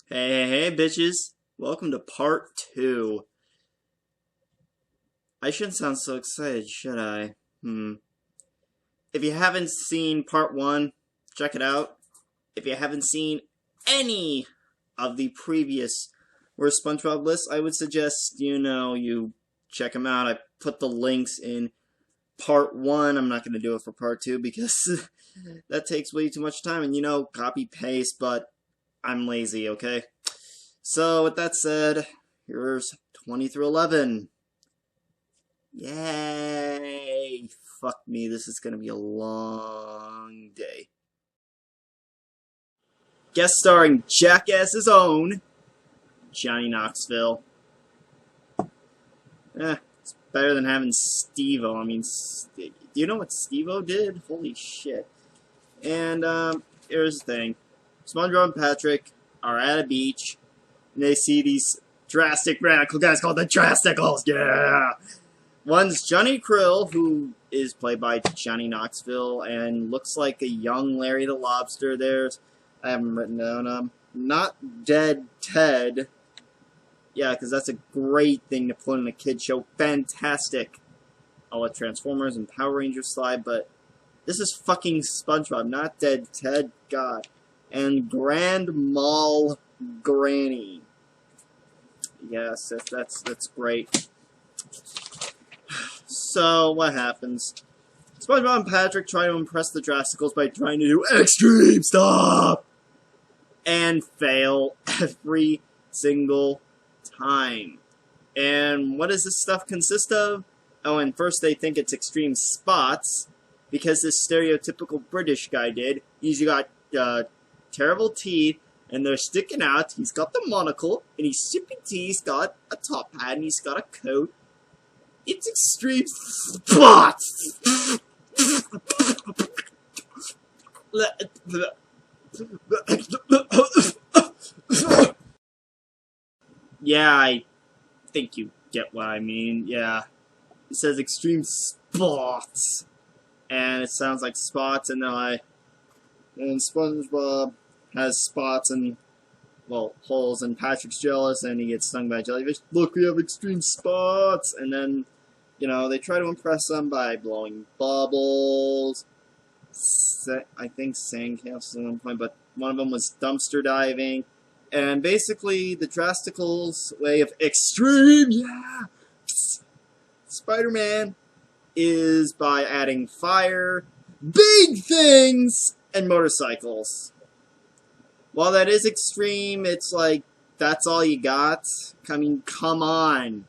Hey, bitches. Welcome to part 2. I shouldn't sound so excited, should I? If you haven't seen part 1, check it out. If you haven't seen any of the previous Where's SpongeBob lists, I would suggest, you check them out. I put the links in part 1. I'm not going to do it for part 2 because that takes way too much time. And copy-paste, but I'm lazy, okay? So, with that said, here's 20 through 11. Yay! Fuck me, this is gonna be a long day. Guest starring Jackass's own Johnny Knoxville. It's better than having Steve-O. I mean, do you know what Steve-O did? Holy shit. And, here's the thing. SpongeBob and Patrick are at a beach, and they see these drastic, radical guys called the Drasticals. Yeah! One's Johnny Krill, who is played by Johnny Knoxville, and looks like a young Larry the Lobster. I haven't written down, not Dead Ted. Yeah, because that's a great thing to put in a kid's show. Fantastic. I'll let Transformers and Power Rangers slide, but this is fucking SpongeBob, not Dead Ted. God. And Grand Mal Granny. Yes, that's great. So, what happens? SpongeBob and Patrick try to impress the Drasticals by trying to do extreme stuff! And fail every single time. And what does this stuff consist of? Oh, and first they think it's extreme spots, because this stereotypical British guy did. He's got, terrible teeth, and they're sticking out. He's got the monocle, and he's sipping tea. He's got a top hat, and he's got a coat. It's extreme spots! Yeah, I think you get what I mean. Yeah. It says extreme spots. And it sounds like spots, and and SpongeBob has spots and, well, holes, and Patrick's jealous, and he gets stung by a jellyfish. Look, we have extreme spots! And then, they try to impress them by blowing bubbles. I think sandcastles at one point, but one of them was dumpster diving. And basically, the Drasticals' way of extreme, Spider-Man, is by adding fire, big things, and motorcycles. While that is extreme, it's like, that's all you got? I mean, come on.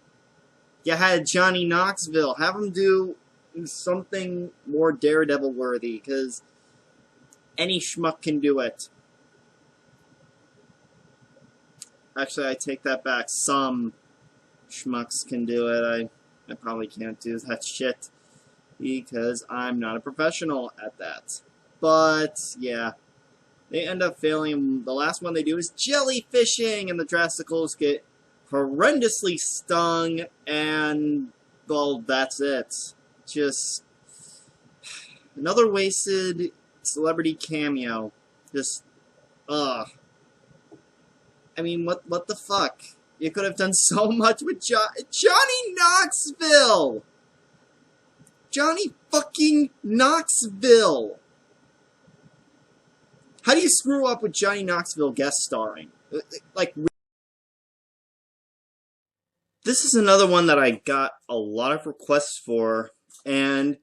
You had Johnny Knoxville. Have him do something more Daredevil-worthy, because any schmuck can do it. Actually, I take that back. Some schmucks can do it. I probably can't do that shit, because I'm not a professional at that. But, yeah. They end up failing. The last one they do is jellyfishing, and the Drasticals get horrendously stung, and, well, that's it. Just another wasted celebrity cameo. Just, ugh. I mean, what the fuck? You could have done so much with Johnny Knoxville! Johnny fucking Knoxville! How do you screw up with Johnny Knoxville guest starring? Like, this is another one that I got a lot of requests for, and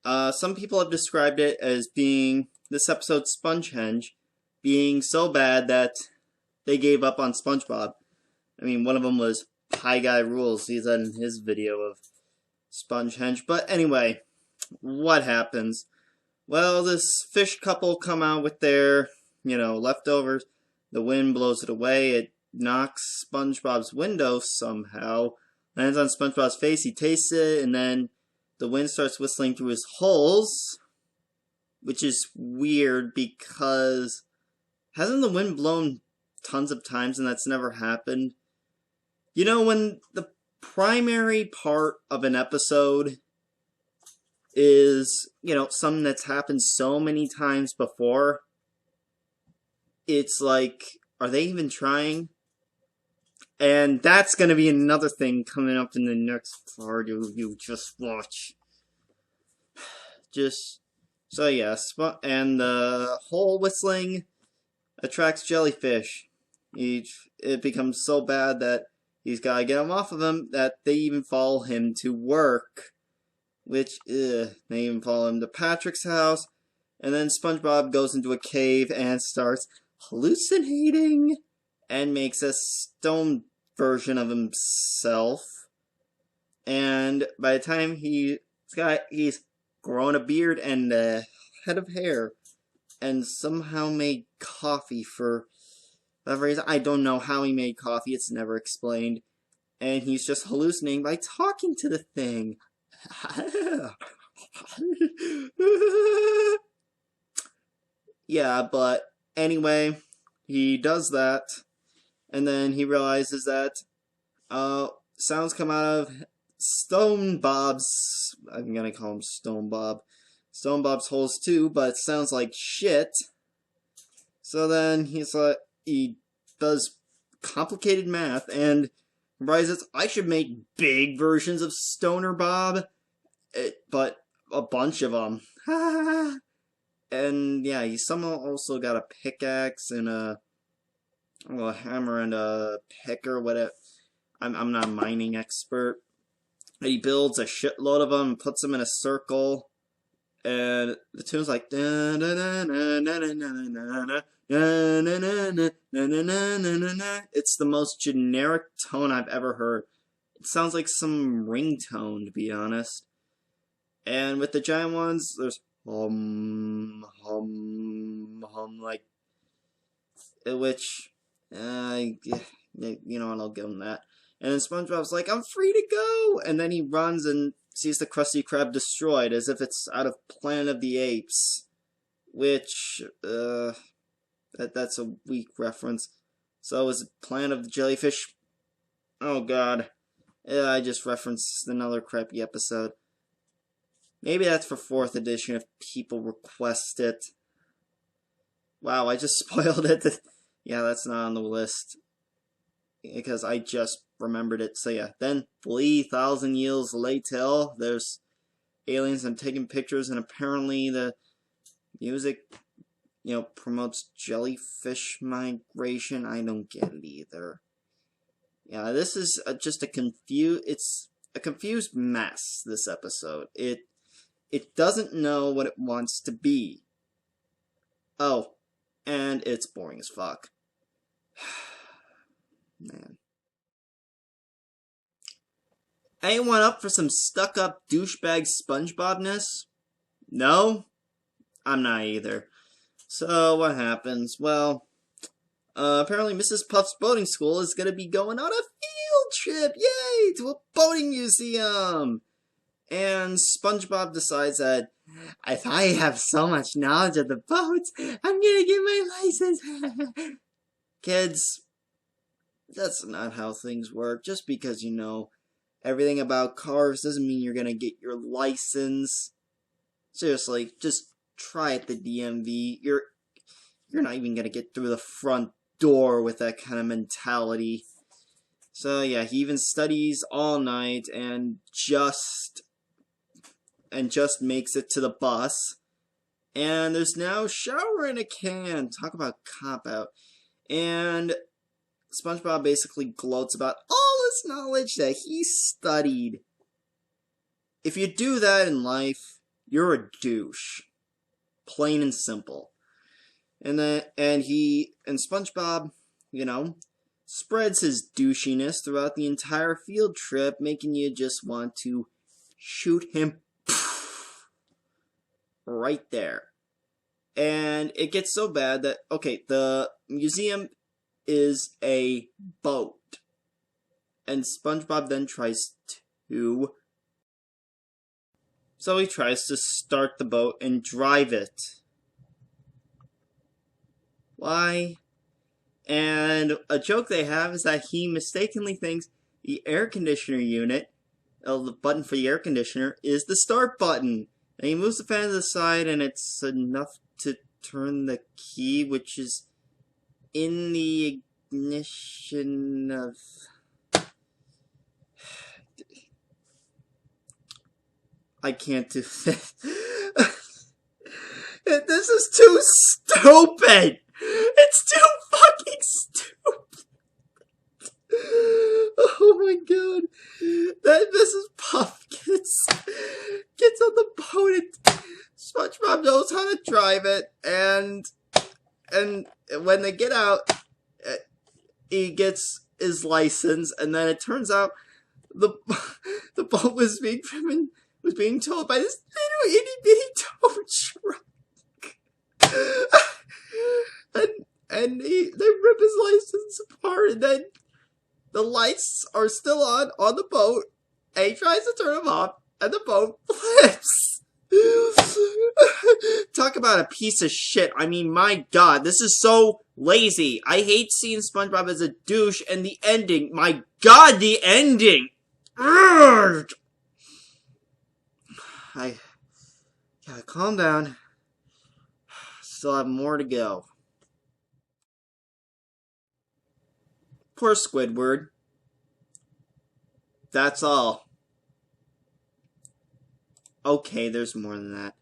some people have described it as being, this episode Spongehenge, being so bad that they gave up on SpongeBob. I mean, one of them was Pie Guy Rules. He's in his video of Spongehenge. But anyway, what happens? Well, this fish couple come out with their, leftovers. The wind blows it away. It knocks SpongeBob's window somehow. Lands on SpongeBob's face. He tastes it, and then the wind starts whistling through his holes. Which is weird, because hasn't the wind blown tons of times and that's never happened? When the primary part of an episode is, something that's happened so many times before, it's like, Are they even trying? And that's gonna be another thing coming up in the next part you just watch. So yes, and the hole whistling attracts jellyfish. It becomes so bad that he's gotta get them off of him that they even follow him to work. Which, they even follow him to Patrick's house. And then SpongeBob goes into a cave and starts hallucinating. And makes a stone version of himself. And by the time he's grown a beard and a head of hair. And somehow made coffee for whatever reason. I don't know how he made coffee. It's never explained. And he's just hallucinating by talking to the thing. Yeah, but anyway, he does that, and then he realizes that sounds come out of Stonebob's. I'm gonna call him Stonebob. Stonebob's holes too, but it sounds like shit. So then he does complicated math and realizes I should make big versions of Stoner Bob, but a bunch of them. And yeah, he somehow also got a pickaxe and a hammer and a pick or whatever. I'm not a mining expert. He builds a shitload of them and puts them in a circle. And the tune's like it's the most generic tone I've ever heard. It sounds like some ringtone, to be honest. And with the giant ones, there's hum, like, which, you know what, I'll give him that. And then SpongeBob's like, I'm free to go! And then he runs and sees the Krusty Krab destroyed, as if it's out of Planet of the Apes. Which, that's a weak reference. So is it Planet of the Jellyfish? Oh god. I just referenced another crappy episode. Maybe that's for 4th edition if people request it. Wow, I just spoiled it. Yeah, that's not on the list. Because I just remembered it. So yeah, then 3,000 years later, there's aliens and taking pictures, and apparently the music, promotes jellyfish migration. I don't get it either. Yeah, this is just a confused mess, this episode. It doesn't know what it wants to be. Oh, and it's boring as fuck. Man. Anyone up for some stuck-up douchebag SpongeBob-ness? No? I'm not either. So, what happens? Well, apparently Mrs. Puff's boating school is gonna be going on a field trip! Yay! To a boating museum! And SpongeBob decides that, if I have so much knowledge of the boats, I'm gonna get my license! Kids, that's not how things work. Just because you know everything about cars doesn't mean you're gonna get your license. Seriously, just try at the DMV. You're not even gonna get through the front door with that kind of mentality. So yeah, he even studies all night and just makes it to the bus. And there's now shower in a can. Talk about cop-out. And SpongeBob basically gloats about all his knowledge that he studied. If you do that in life, you're a douche. Plain and simple. And SpongeBob, spreads his douchiness throughout the entire field trip, making you just want to shoot him right there. And it gets so bad that, okay, the museum is a boat. And SpongeBob then tries to... So he tries to start the boat and drive it. Why? And a joke they have is that he mistakenly thinks the air conditioner unit, the button for the air conditioner, is the start button. And he moves the fan to the side and it's enough to turn the key, which is in the ignition of... I can't do this. This is too stupid! It's too fucking stupid! Oh my god. That Mrs. Puff gets on the boat and SpongeBob knows how to drive it, and when they get out, he gets his license, and then it turns out the boat was being towed by this little itty bitty tow truck. and they rip his license apart, and then the lights are still on the boat, and he tries to turn them off, and the boat flips. Talk about a piece of shit. I mean, my god, this is so lazy. I hate seeing SpongeBob as a douche, and the ending, my god, the ending! Urgh! I gotta calm down. Still have more to go. Poor Squidward. That's all. Okay, there's more than that.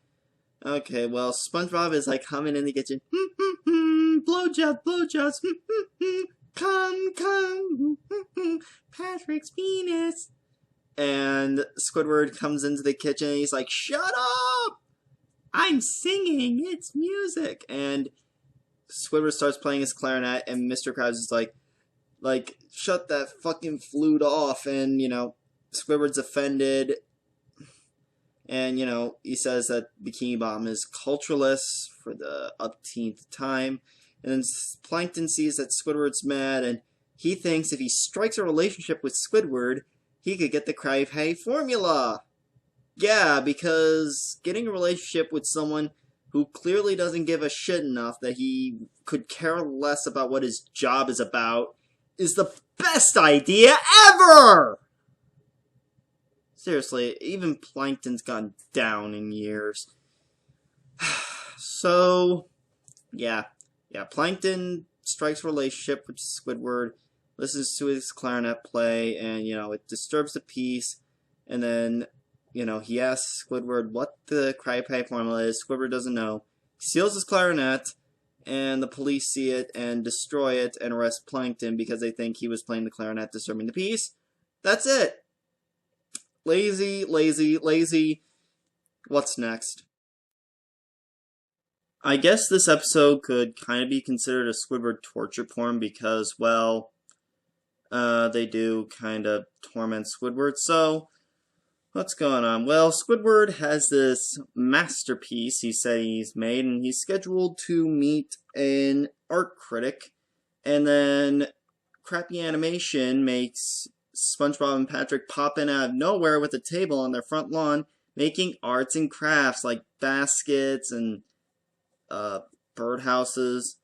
Okay, well, SpongeBob is like humming in the kitchen. Blowjobs, blowjobs. Come. Patrick's penis. And Squidward comes into the kitchen and he's like, shut up! I'm singing, it's music. And Squidward starts playing his clarinet, and Mr. Krabs is like, shut that fucking flute off. And, you know, Squidward's offended. And, you know, he says that Bikini Bottom is cultureless for the upteenth time. And then Plankton sees that Squidward's mad, and he thinks if he strikes a relationship with Squidward, he could get the Krabby Patty formula. Yeah, because getting a relationship with someone who clearly doesn't give a shit enough that he could care less about what his job is about is the best idea ever! Seriously, even Plankton's gone down in years. So, yeah, Plankton strikes a relationship with Squidward, listens to his clarinet play, and, you know, it disturbs the peace, and then, you know, he asks Squidward what the Krabby Patty formula is. Squidward doesn't know. He steals his clarinet, and the police see it and destroy it and arrest Plankton because they think he was playing the clarinet, disturbing the peace. That's it. Lazy, lazy, lazy. What's next? I guess this episode could kind of be considered a Squidward torture porn because, well, they do kind of torment Squidward. So, what's going on? Well, Squidward has this masterpiece he said he's made, and he's scheduled to meet an art critic, and then Crappy Animation makes SpongeBob and Patrick pop in out of nowhere with a table on their front lawn, making arts and crafts like baskets and birdhouses.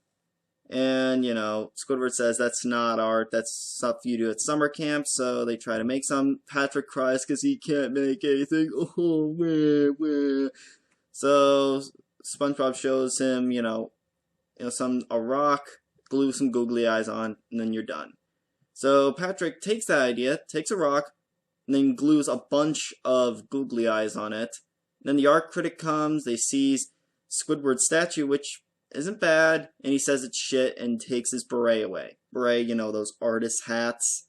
And, you know, Squidward says that's not art, that's stuff you do at summer camp, so they try to make some. Patrick cries because he can't make anything. Oh, wah. So SpongeBob shows him, a rock, glue some googly eyes on, and then you're done. So Patrick takes that idea, takes a rock, and then glues a bunch of googly eyes on it. And then the art critic comes, they see Squidward's statue, which isn't bad, and he says it's shit and takes his beret away. Beret, those artist hats,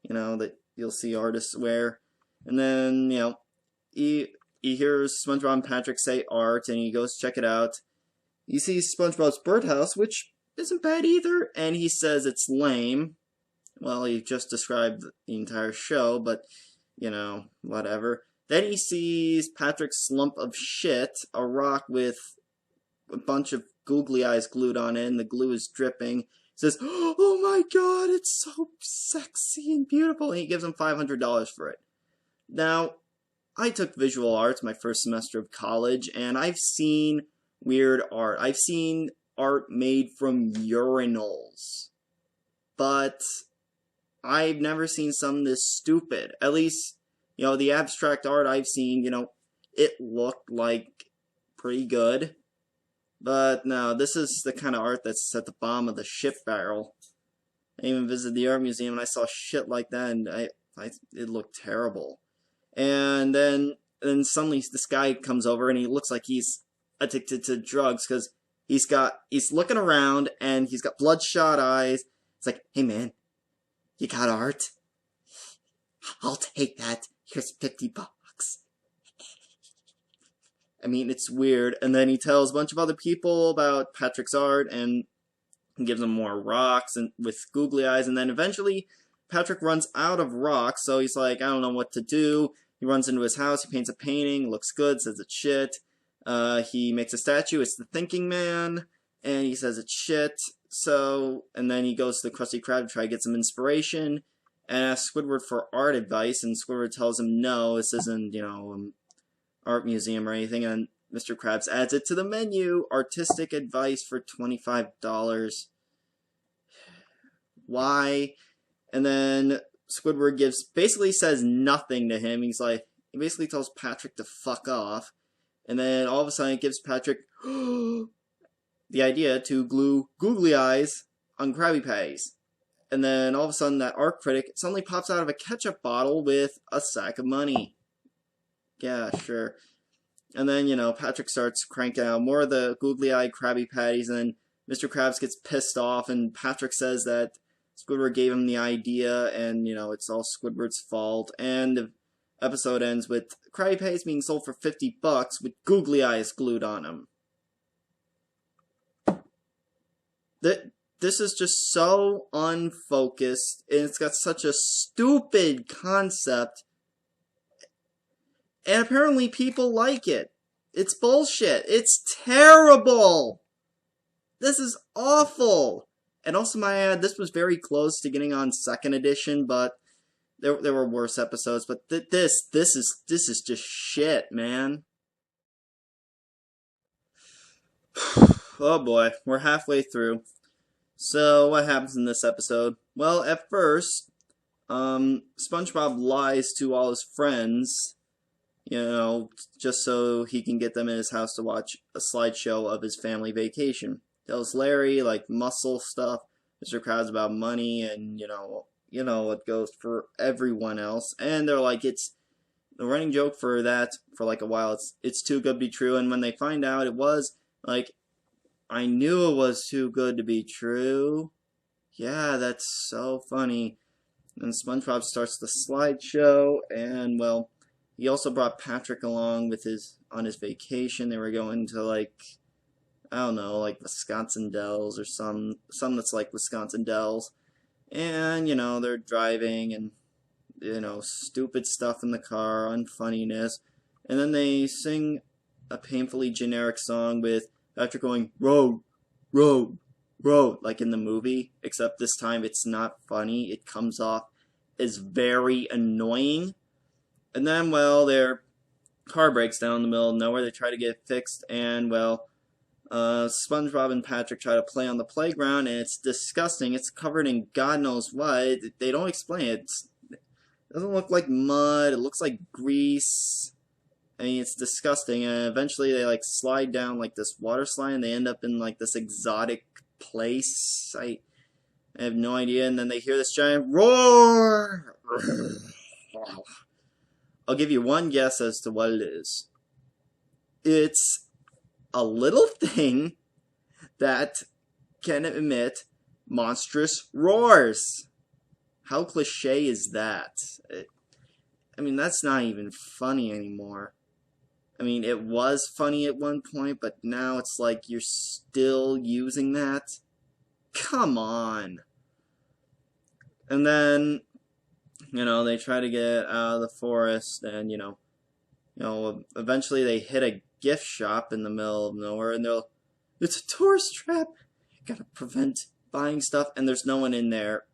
that you'll see artists wear. And then, he hears SpongeBob and Patrick say art, and he goes check it out. He sees SpongeBob's birdhouse, which isn't bad either, and he says it's lame. Well, he just described the entire show, but, whatever. Then he sees Patrick's lump of shit, a rock with a bunch of googly eyes glued on it, and the glue is dripping. He says, oh my god, it's so sexy and beautiful, and he gives him $500 for it. Now, I took visual arts my first semester of college, and I've seen weird art. I've seen art made from urinals. But I've never seen something this stupid. At least, the abstract art I've seen, it looked like pretty good. But no, this is the kind of art that's at the bottom of the ship barrel. I even visited the art museum and I saw shit like that, and it looked terrible. And then suddenly this guy comes over and he looks like he's addicted to drugs because he's looking around and he's got bloodshot eyes. It's like, hey man, you got art? I'll take that. Here's $50. I mean, it's weird. And then he tells a bunch of other people about Patrick's art and gives them more rocks and with googly eyes. And then eventually Patrick runs out of rocks, so he's like, I don't know what to do. He runs into his house, he paints a painting, looks good, says it's shit. He makes a statue, it's the thinking man, and he says it's shit. So, and then he goes to the Krusty Krab to try to get some inspiration, and asks Squidward for art advice, and Squidward tells him, no, this isn't, art museum or anything, and Mr. Krabs adds it to the menu, artistic advice for $25. Why? And then Squidward basically says nothing to him. He basically tells Patrick to fuck off. And then all of a sudden it gives Patrick the idea to glue googly eyes on Krabby Patties. And then all of a sudden that art critic suddenly pops out of a ketchup bottle with a sack of money. Yeah, sure. And then, Patrick starts cranking out more of the googly-eyed Krabby Patties, and then Mr. Krabs gets pissed off, and Patrick says that Squidward gave him the idea, and, it's all Squidward's fault, and the episode ends with Krabby Patties being sold for $50 with googly eyes glued on them. This is just so unfocused, and it's got such a stupid concept, and apparently people like it. It's bullshit. It's terrible. This is awful. And also, my add, this was very close to getting on second edition, but there were worse episodes. But this is just shit, man. Oh boy, we're halfway through. So what happens in this episode? Well, at first, SpongeBob lies to all his friends, just so he can get them in his house to watch a slideshow of his family vacation. Tells Larry, muscle stuff, Mr. Krabs about money, and, what goes for everyone else. And they're like, it's the running joke for that for, a while. It's too good to be true, and when they find out it was, I knew it was too good to be true. Yeah, that's so funny. And SpongeBob starts the slideshow, and, well, he also brought Patrick along on his vacation. They were going to, I don't know, Wisconsin Dells or some that's like Wisconsin Dells. And, they're driving and, stupid stuff in the car, unfunniness. And then they sing a painfully generic song with Patrick going, road, road, road, like in the movie. Except this time it's not funny. It comes off as very annoying. And then, well, their car breaks down in the middle of nowhere. They try to get it fixed, and, well, SpongeBob and Patrick try to play on the playground, and it's disgusting. It's covered in God knows what. They don't explain it. It doesn't look like mud. It looks like grease. I mean, it's disgusting. And eventually they, slide down, this water slide, and they end up in, this exotic place. I have no idea. And then they hear this giant roar. I'll give you one guess as to what it is. It's a little thing that can emit monstrous roars. How cliche is that? I mean, that's not even funny anymore. I mean, it was funny at one point, but now it's like you're still using that? Come on. And then, they try to get out of the forest, and, eventually they hit a gift shop in the middle of nowhere, and it's a tourist trap. Gotta prevent buying stuff, and there's no one in there.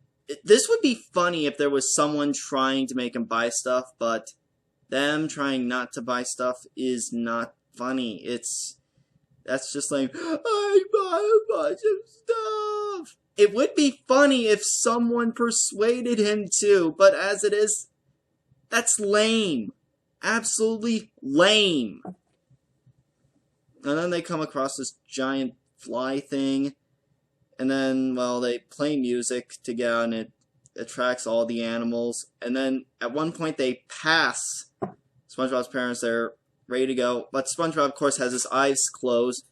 This would be funny if there was someone trying to make him buy stuff, but them trying not to buy stuff is not funny. That's just like, I bought a bunch of stuff. It would be funny if someone persuaded him to, but as it is, that's lame. Absolutely lame. And then they come across this giant fly thing, and then, well, they play music to get out, and it attracts all the animals. And then at one point they pass SpongeBob's parents. They're ready to go, but SpongeBob, of course, has his eyes closed,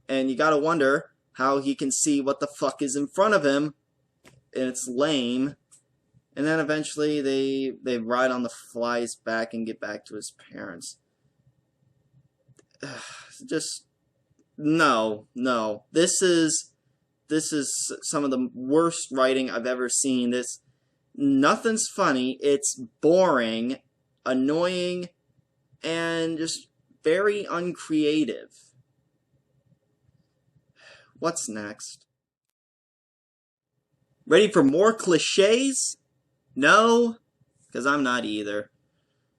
and you gotta wonder how he can see what the fuck is in front of him, and it's lame. And then eventually they ride on the fly's back and get back to his parents. Just no. This is some of the worst writing I've ever seen. Nothing's funny. It's boring, annoying, and just very uncreative. What's next? Ready for more cliches? No? Because I'm not either.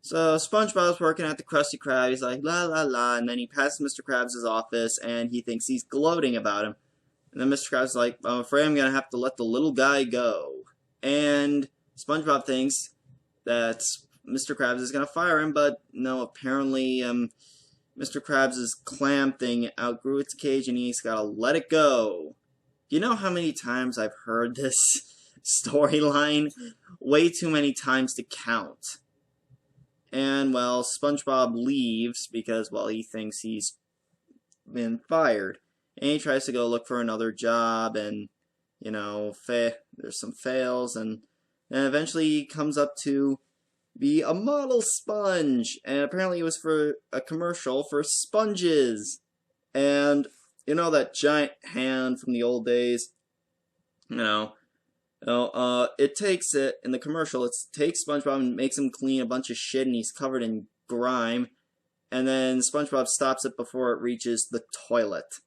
So SpongeBob's working at the Krusty Krab. He's like, la la la, and then he passes Mr. Krabs' office, and he thinks he's gloating about him. And then Mr. Krabs is like, I'm afraid I'm going to have to let the little guy go. And SpongeBob thinks that Mr. Krabs is going to fire him, but no, apparently Mr. Krabs' clam thing outgrew its cage, and he's got to let it go. You know how many times I've heard this storyline? Way too many times to count. And, well, SpongeBob leaves because, well, he thinks he's been fired. And he tries to go look for another job, and, you know, there's some fails, and eventually he comes up to be a model sponge. And apparently it was for a commercial for sponges. And, you know, that giant hand from the old days, it takes it, in the commercial, it takes SpongeBob and makes him clean a bunch of shit, and he's covered in grime, and then SpongeBob stops it before it reaches the toilet.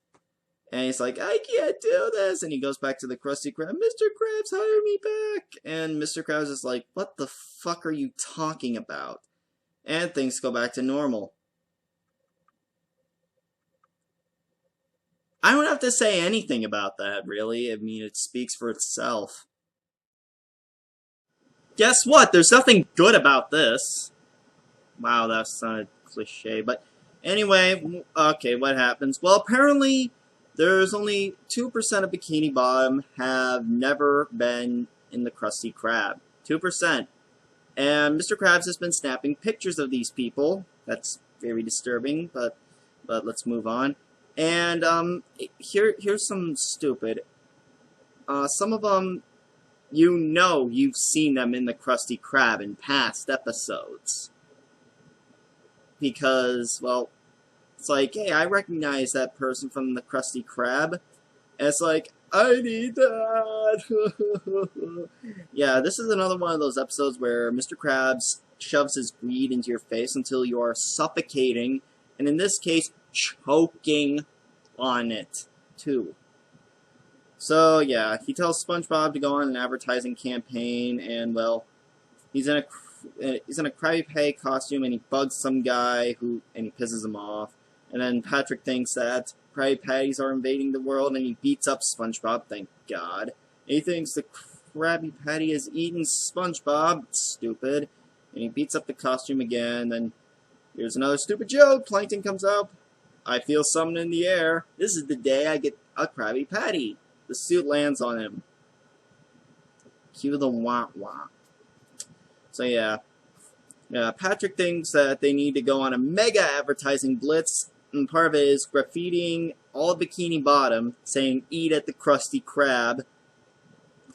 And he's like, I can't do this, and he goes back to the Krusty Krab, Mr. Krabs, hire me back! And Mr. Krabs is like, what the fuck are you talking about? And things go back to normal. I don't have to say anything about that, really. I mean, it speaks for itself. Guess what? There's nothing good about this. Wow, that sounded cliche. But anyway, okay, what happens? Well, apparently there's only 2% of Bikini Bottom have never been in the Krusty Krab. 2%. And Mr. Krabs has been snapping pictures of these people. That's very disturbing, but let's move on. And here's some stupid. Some of them, you know you've seen them in the Krusty Krab in past episodes. Because, well, it's like, hey, I recognize that person from the Krusty Krab. And it's like, I need that! Yeah, this is another one of those episodes where Mr. Krabs shoves his greed into your face until you are suffocating, and in this case, choking on it, too. So, yeah, he tells SpongeBob to go on an advertising campaign, and, well, he's in a Krabby Patty costume, and he bugs some guy, and he pisses him off. And then Patrick thinks that Krabby Patties are invading the world, and he beats up SpongeBob, thank God. And he thinks the Krabby Patty has eaten SpongeBob, stupid. And he beats up the costume again, then here's another stupid joke, Plankton comes up. I feel something in the air. This is the day I get a Krabby Patty. The suit lands on him. Cue the wah-wah. So yeah, Patrick thinks that they need to go on a mega advertising blitz, and part of it is graffitiing all of Bikini Bottom, saying, eat at the Krusty Krab.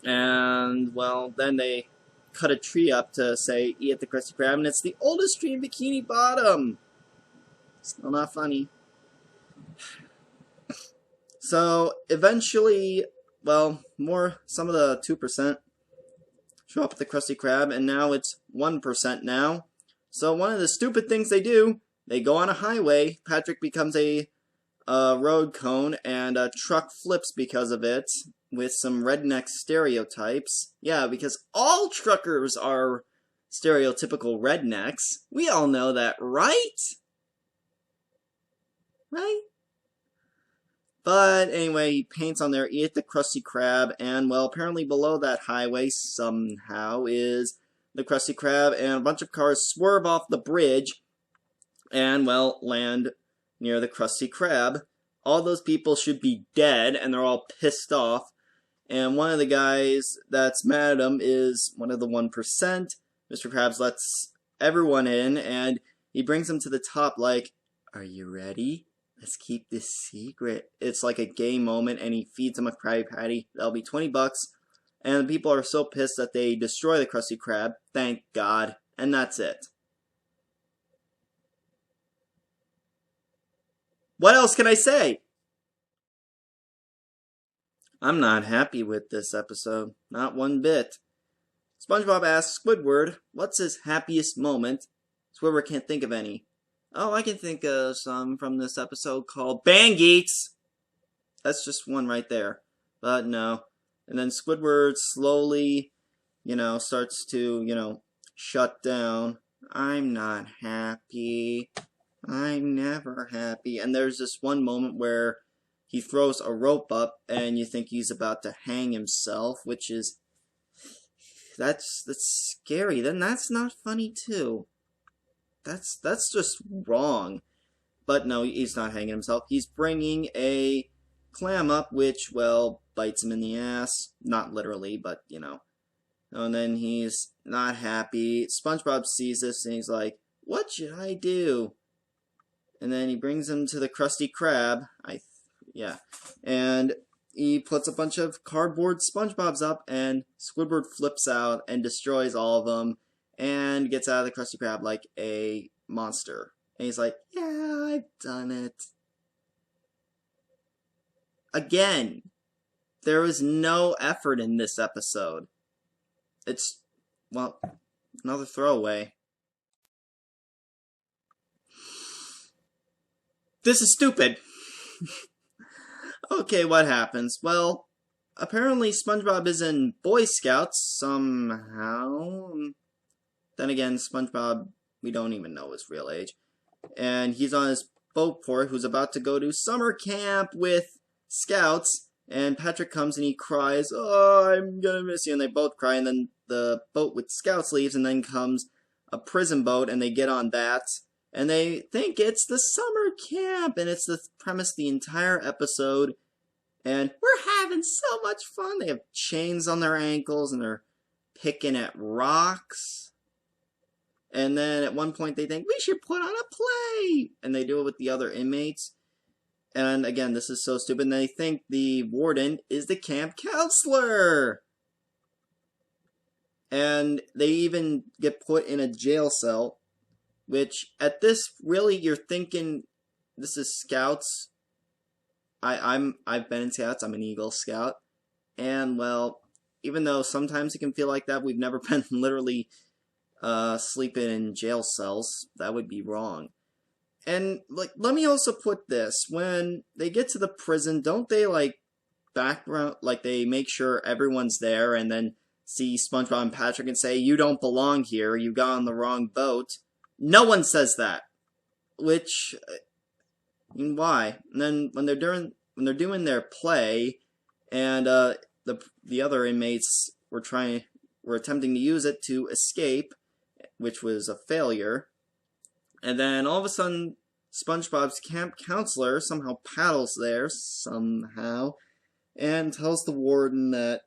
And, well, then they cut a tree up to say, eat at the Krusty Krab, and it's the oldest tree in Bikini Bottom. Still not funny. So, eventually, well, some of the 2% show up at the Krusty Krab, and now it's 1% now. So one of the stupid things they do, they go on a highway, Patrick becomes a road cone, and a truck flips because of it, with some redneck stereotypes. Yeah, because all truckers are stereotypical rednecks. We all know that, right? Right? But anyway, he paints on there, eat the Krusty Krab, and, well, apparently below that highway, somehow, is the Krusty Krab, and a bunch of cars swerve off the bridge, and, well, land, near the Krusty Krab. All those people should be dead, and they're all pissed off. And one of the guys that's mad at him is one of the 1%. Mr. Krabs lets everyone in, and he brings them to the top like, "Are you ready? Let's keep this secret." It's like a gay moment, and he feeds them a Krabby Patty. That'll be $20. And the people are so pissed that they destroy the Krusty Krab. Thank God. And that's it. What else can I say? I'm not happy with this episode. Not one bit. SpongeBob asks Squidward, what's his happiest moment? Squidward can't think of any. Oh, I can think of some from this episode called Bang Geeks. That's just one right there. But no. And then Squidward slowly, starts to, shut down. I'm not happy. I'm never happy. And there's this one moment where he throws a rope up and you think he's about to hang himself, which is, that's scary. Then that's not funny too. That's just wrong. But no, he's not hanging himself. He's bringing a clam up, which, well, bites him in the ass. Not literally, but, And then he's not happy. SpongeBob sees this and he's like, what should I do? And then he brings him to the Krusty Krab. And he puts a bunch of cardboard SpongeBobs up, and Squidward flips out and destroys all of them and gets out of the Krusty Krab like a monster. And he's like, yeah, I've done it. Again, there was no effort in this episode. It's, well, another throwaway. This is stupid. Okay, what happens? Well, apparently SpongeBob is in Boy Scouts somehow. Then again, SpongeBob, we don't even know his real age. And he's on his boat port who's about to go to summer camp with Scouts. And Patrick comes and he cries, oh, I'm gonna miss you. And they both cry, and then the boat with Scouts leaves, and then comes a prison boat, and they get on that. And they think it's the summer camp, and it's the premise of the entire episode. And we're having so much fun. They have chains on their ankles, and they're picking at rocks. And then at one point they think, we should put on a play! And they do it with the other inmates. And again, this is so stupid. And they think the warden is the camp counselor. And they even get put in a jail cell. Which, at this, really, you're thinking, this is Scouts. I've been in Scouts. I'm an Eagle Scout. And, well, even though sometimes it can feel like that, we've never been literally sleeping in jail cells. That would be wrong. And, like, let me also put this. When they get to the prison, don't they, like, background, like, they make sure everyone's there and then see SpongeBob and Patrick and say, you don't belong here. You got on the wrong boat. No one says that, which, I mean, why? And then when they're doing their play, and the other inmates were attempting to use it to escape, which was a failure. And then all of a sudden, SpongeBob's camp counselor somehow paddles there somehow, and tells the warden that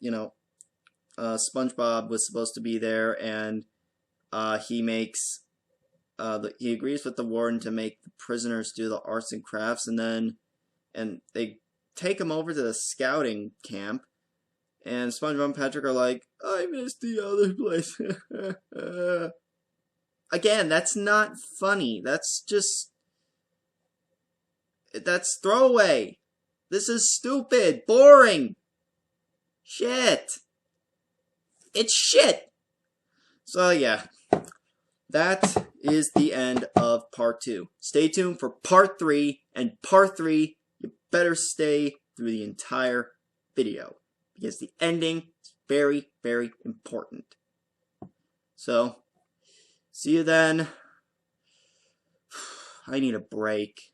SpongeBob was supposed to be there, and he makes. He agrees with the warden to make the prisoners do the arts and crafts, and they take him over to the scouting camp, and SpongeBob and Patrick are like, I missed the other place. Again, that's not funny. That's throwaway. This is stupid, boring. Shit. It's shit. So yeah. That is the end of part 2. Stay tuned for part 3, and part 3, you better stay through the entire video, because the ending is very, very important. So, see you then. I need a break.